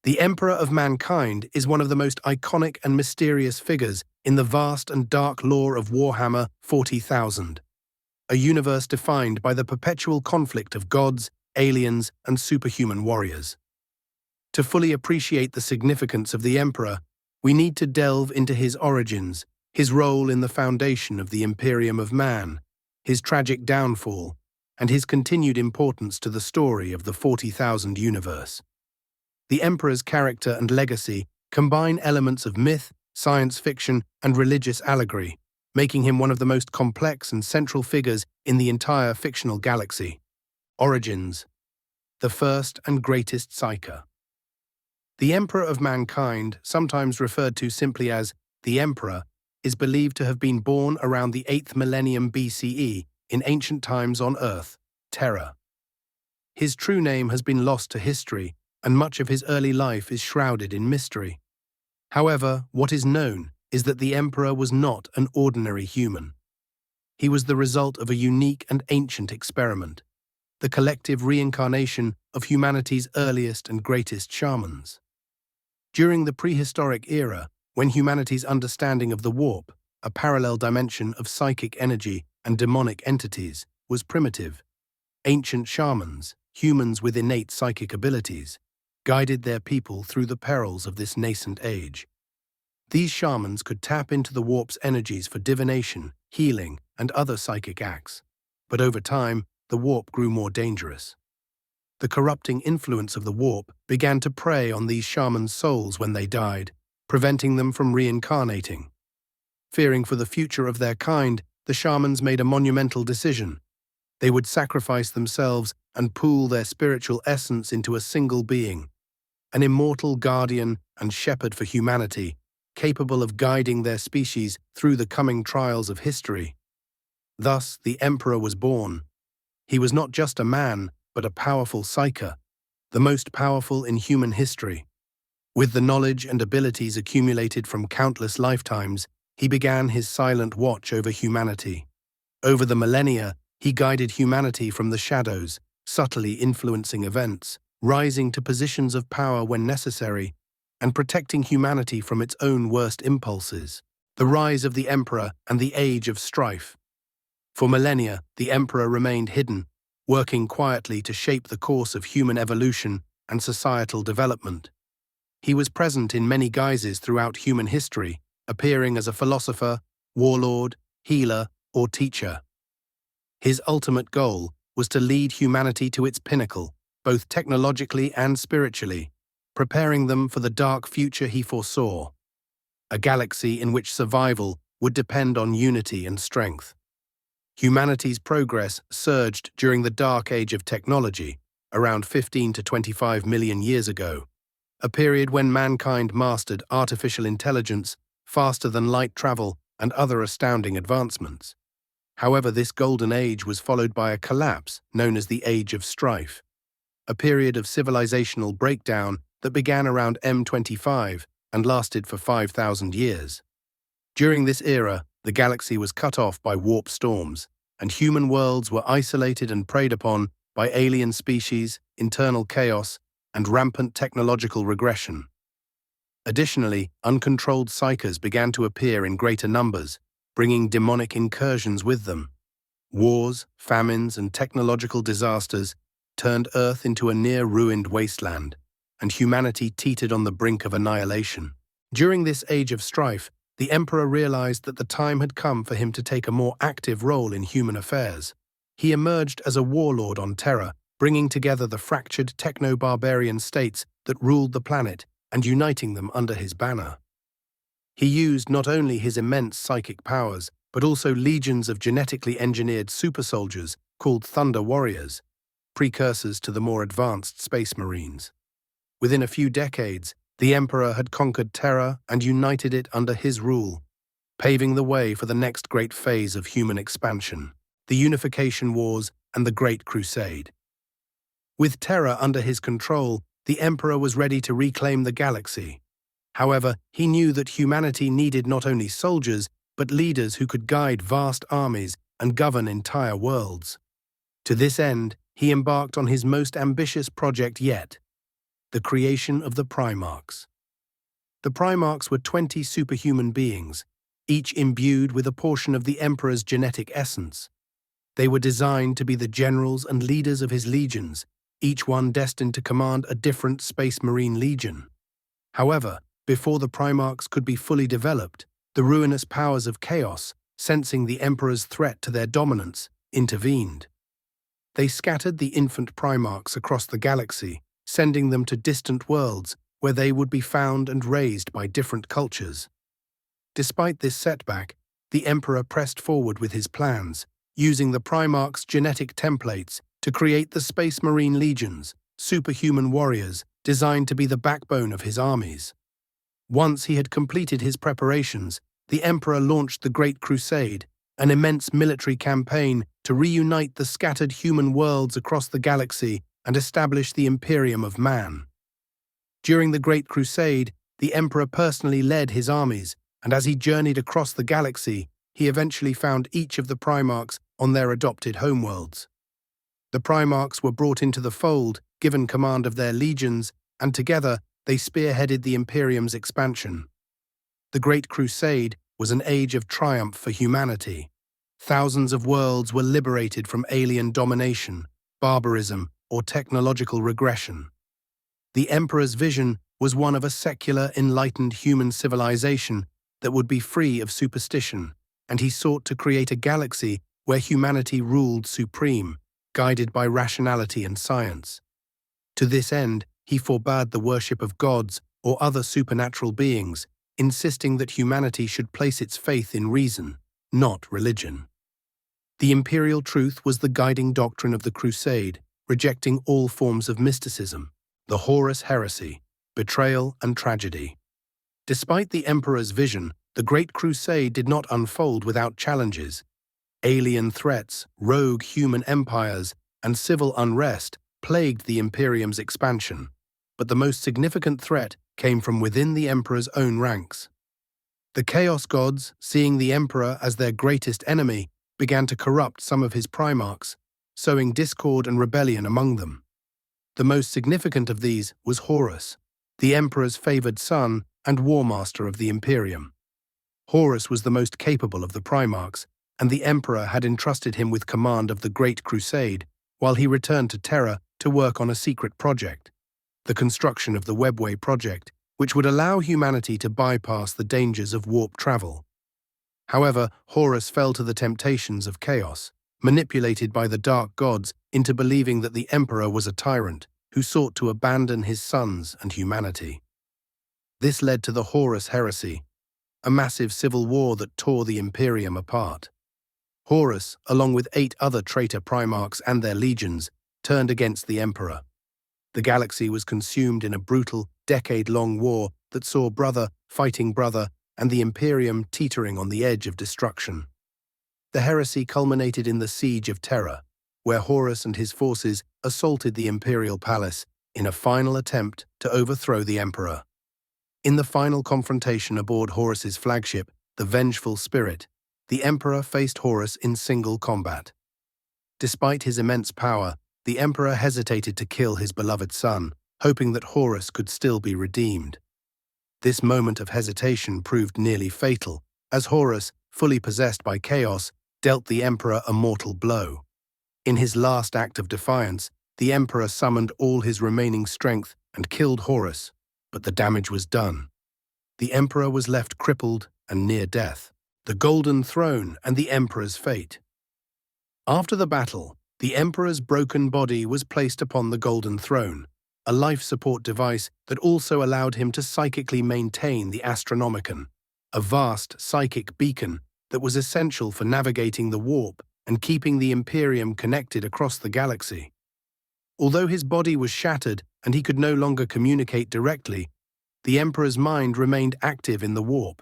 The Emperor of Mankind is one of the most iconic and mysterious figures in the vast and dark lore of Warhammer 40,000, a universe defined by the perpetual conflict of gods, aliens, and superhuman warriors. To fully appreciate the significance of the Emperor, we need to delve into his origins, his role in the foundation of the Imperium of Man, his tragic downfall, and his continued importance to the story of the 40,000 universe. The Emperor's character and legacy combine elements of myth, science fiction, and religious allegory, making him one of the most complex and central figures in the entire fictional galaxy. Origins: the first and greatest Psyker. The Emperor of Mankind, sometimes referred to simply as the Emperor, is believed to have been born around the 8th millennium BCE in ancient times on Earth, Terra. His true name has been lost to history, and much of his early life is shrouded in mystery. However, what is known is that the Emperor was not an ordinary human. He was the result of a unique and ancient experiment, the collective reincarnation of humanity's earliest and greatest shamans. During the prehistoric era, when humanity's understanding of the warp, a parallel dimension of psychic energy and demonic entities, was primitive, ancient shamans, humans with innate psychic abilities, guided their people through the perils of this nascent age. These shamans could tap into the warp's energies for divination, healing, and other psychic acts. But over time, the warp grew more dangerous. The corrupting influence of the warp began to prey on these shamans' souls when they died, preventing them from reincarnating. Fearing for the future of their kind, the shamans made a monumental decision. They would sacrifice themselves and pool their spiritual essence into a single being, an immortal guardian and shepherd for humanity, capable of guiding their species through the coming trials of history. Thus, the Emperor was born. He was not just a man, but a powerful Psyker, the most powerful in human history. With the knowledge and abilities accumulated from countless lifetimes, he began his silent watch over humanity. Over the millennia, he guided humanity from the shadows, subtly influencing events, rising to positions of power when necessary, and protecting humanity from its own worst impulses. The rise of the Emperor and the Age of Strife. For millennia, the Emperor remained hidden, working quietly to shape the course of human evolution and societal development. He was present in many guises throughout human history, appearing as a philosopher, warlord, healer, or teacher. His ultimate goal was to lead humanity to its pinnacle, both technologically and spiritually, preparing them for the dark future he foresaw, a galaxy in which survival would depend on unity and strength. Humanity's progress surged during the dark age of technology, around 15 to 25 million years ago, a period when mankind mastered artificial intelligence, faster than light travel, and other astounding advancements. However, this golden age was followed by a collapse known as the Age of Strife, a period of civilizational breakdown that began around M25 and lasted for 5,000 years. During this era, the galaxy was cut off by warp storms, and human worlds were isolated and preyed upon by alien species, internal chaos, and rampant technological regression. Additionally, uncontrolled psychers began to appear in greater numbers, bringing demonic incursions with them. Wars, famines, and technological disasters turned Earth into a near-ruined wasteland, and humanity teetered on the brink of annihilation. During this Age of Strife, the Emperor realized that the time had come for him to take a more active role in human affairs. He emerged as a warlord on Terra, bringing together the fractured techno-barbarian states that ruled the planet and uniting them under his banner. He used not only his immense psychic powers, but also legions of genetically engineered super-soldiers called Thunder Warriors, precursors to the more advanced Space Marines. Within a few decades, the Emperor had conquered Terra and united it under his rule, paving the way for the next great phase of human expansion, the Unification Wars and the Great Crusade. With Terra under his control, the Emperor was ready to reclaim the galaxy. However, he knew that humanity needed not only soldiers, but leaders who could guide vast armies and govern entire worlds. To this end, he embarked on his most ambitious project yet, the creation of the Primarchs. The Primarchs were 20 superhuman beings, each imbued with a portion of the Emperor's genetic essence. They were designed to be the generals and leaders of his legions, each one destined to command a different Space Marine legion. However, before the Primarchs could be fully developed, the ruinous powers of chaos, sensing the Emperor's threat to their dominance, intervened. They scattered the infant Primarchs across the galaxy, sending them to distant worlds where they would be found and raised by different cultures. Despite this setback, the Emperor pressed forward with his plans, using the Primarchs' genetic templates to create the Space Marine legions, superhuman warriors designed to be the backbone of his armies. Once he had completed his preparations, the Emperor launched the Great Crusade, an immense military campaign to reunite the scattered human worlds across the galaxy and establish the Imperium of Man. During the Great Crusade, the Emperor personally led his armies, and as he journeyed across the galaxy, he eventually found each of the Primarchs on their adopted homeworlds. The Primarchs were brought into the fold, given command of their legions, and together they spearheaded the Imperium's expansion. The Great Crusade was an age of triumph for humanity. Thousands of worlds were liberated from alien domination, barbarism, or technological regression. The Emperor's vision was one of a secular, enlightened human civilization that would be free of superstition, and he sought to create a galaxy where humanity ruled supreme, guided by rationality and science. To this end, he forbade the worship of gods or other supernatural beings, insisting that humanity should place its faith in reason, not religion. The imperial truth was the guiding doctrine of the Crusade, rejecting all forms of mysticism, the Horus heresy, betrayal and tragedy. Despite the Emperor's vision, the Great Crusade did not unfold without challenges. Alien threats, rogue human empires, and civil unrest plagued the Imperium's expansion, but the most significant threat came from within the Emperor's own ranks. The Chaos Gods, seeing the Emperor as their greatest enemy, began to corrupt some of his Primarchs, sowing discord and rebellion among them. The most significant of these was Horus, the Emperor's favored son and war master of the Imperium. Horus was the most capable of the Primarchs, and the Emperor had entrusted him with command of the Great Crusade while he returned to Terra to work on a secret project, the construction of the Webway project, which would allow humanity to bypass the dangers of warp travel. However, Horus fell to the temptations of chaos, manipulated by the dark gods into believing that the Emperor was a tyrant who sought to abandon his sons and humanity. This led to the Horus heresy, a massive civil war that tore the Imperium apart. Horus, along with 8 other traitor Primarchs and their legions, turned against the Emperor. The galaxy was consumed in a brutal, decade-long war that saw brother fighting brother and the Imperium teetering on the edge of destruction. The heresy culminated in the Siege of Terra, where Horus and his forces assaulted the Imperial Palace in a final attempt to overthrow the Emperor. In the final confrontation aboard Horus's flagship, the Vengeful Spirit, the Emperor faced Horus in single combat. Despite his immense power, the Emperor hesitated to kill his beloved son, hoping that Horus could still be redeemed. This moment of hesitation proved nearly fatal, as Horus, fully possessed by chaos, dealt the Emperor a mortal blow. In his last act of defiance, the Emperor summoned all his remaining strength and killed Horus, but the damage was done. The Emperor was left crippled and near death. The Golden Throne and the Emperor's fate. After the battle, the Emperor's broken body was placed upon the Golden Throne, a life support device that also allowed him to psychically maintain the Astronomicon, a vast psychic beacon that was essential for navigating the warp and keeping the Imperium connected across the galaxy. Although his body was shattered and he could no longer communicate directly, the Emperor's mind remained active in the warp.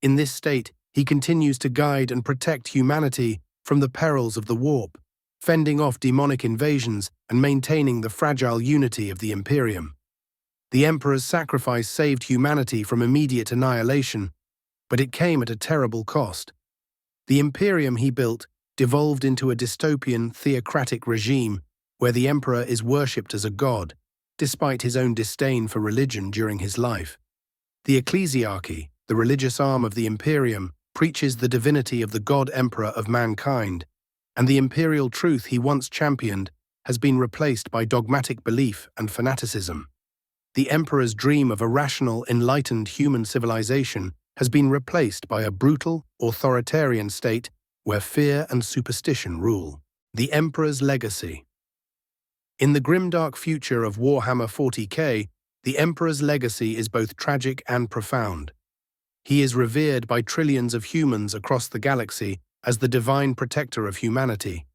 In this state, he continues to guide and protect humanity from the perils of the warp, fending off demonic invasions and maintaining the fragile unity of the Imperium. The Emperor's sacrifice saved humanity from immediate annihilation, but it came at a terrible cost. The Imperium he built devolved into a dystopian, theocratic regime where the Emperor is worshipped as a god, despite his own disdain for religion during his life. The ecclesiarchy, the religious arm of the Imperium, preaches the divinity of the God Emperor of mankind, and the imperial truth he once championed has been replaced by dogmatic belief and fanaticism. The Emperor's dream of a rational, enlightened human civilization has been replaced by a brutal, authoritarian state where fear and superstition rule. The Emperor's legacy. In the grimdark future of Warhammer 40k, the Emperor's legacy is both tragic and profound. He is revered by trillions of humans across the galaxy as the divine protector of humanity,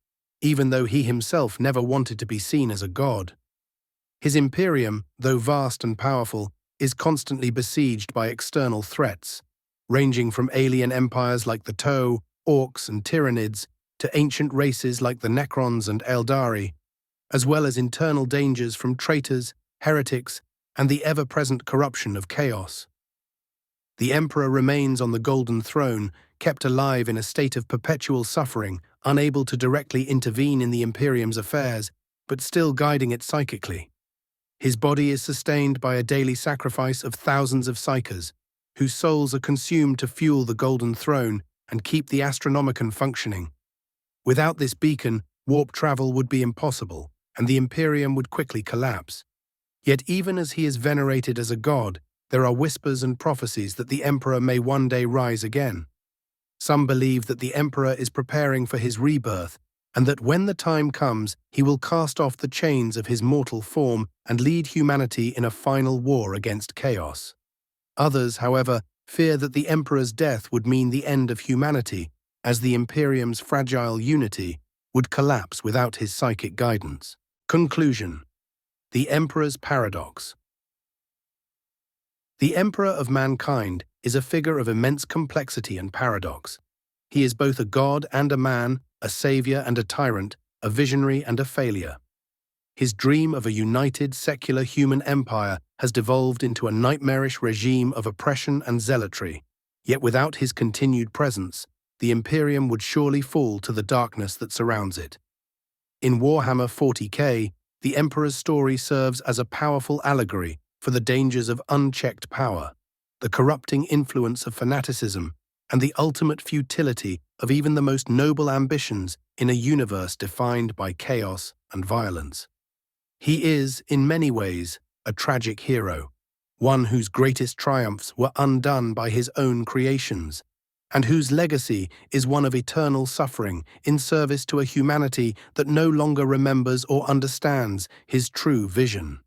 even though he himself never wanted to be seen as a god. His Imperium, though vast and powerful, is constantly besieged by external threats, ranging from alien empires like the Toe, Orcs and Tyranids, to ancient races like the Necrons and Eldari, as well as internal dangers from traitors, heretics, and the ever-present corruption of chaos. The Emperor remains on the Golden Throne, kept alive in a state of perpetual suffering, unable to directly intervene in the Imperium's affairs, but still guiding it psychically. His body is sustained by a daily sacrifice of thousands of psychers, whose souls are consumed to fuel the Golden Throne and keep the Astronomicon functioning. Without this beacon, warp travel would be impossible, and the Imperium would quickly collapse. Yet even as he is venerated as a god, there are whispers and prophecies that the Emperor may one day rise again. Some believe that the Emperor is preparing for his rebirth, and that when the time comes, he will cast off the chains of his mortal form and lead humanity in a final war against chaos. Others, however, fear that the Emperor's death would mean the end of humanity, as the Imperium's fragile unity would collapse without his psychic guidance. Conclusion. The Emperor's paradox. The Emperor of mankind is a figure of immense complexity and paradox. He is both a god and a man, a savior and a tyrant, a visionary and a failure. His dream of a united, secular human empire has devolved into a nightmarish regime of oppression and zealotry, yet without his continued presence, the Imperium would surely fall to the darkness that surrounds it. In Warhammer 40k, the Emperor's story serves as a powerful allegory for the dangers of unchecked power, the corrupting influence of fanaticism, and the ultimate futility of even the most noble ambitions in a universe defined by chaos and violence. He is, in many ways, a tragic hero, one whose greatest triumphs were undone by his own creations, and whose legacy is one of eternal suffering in service to a humanity that no longer remembers or understands his true vision.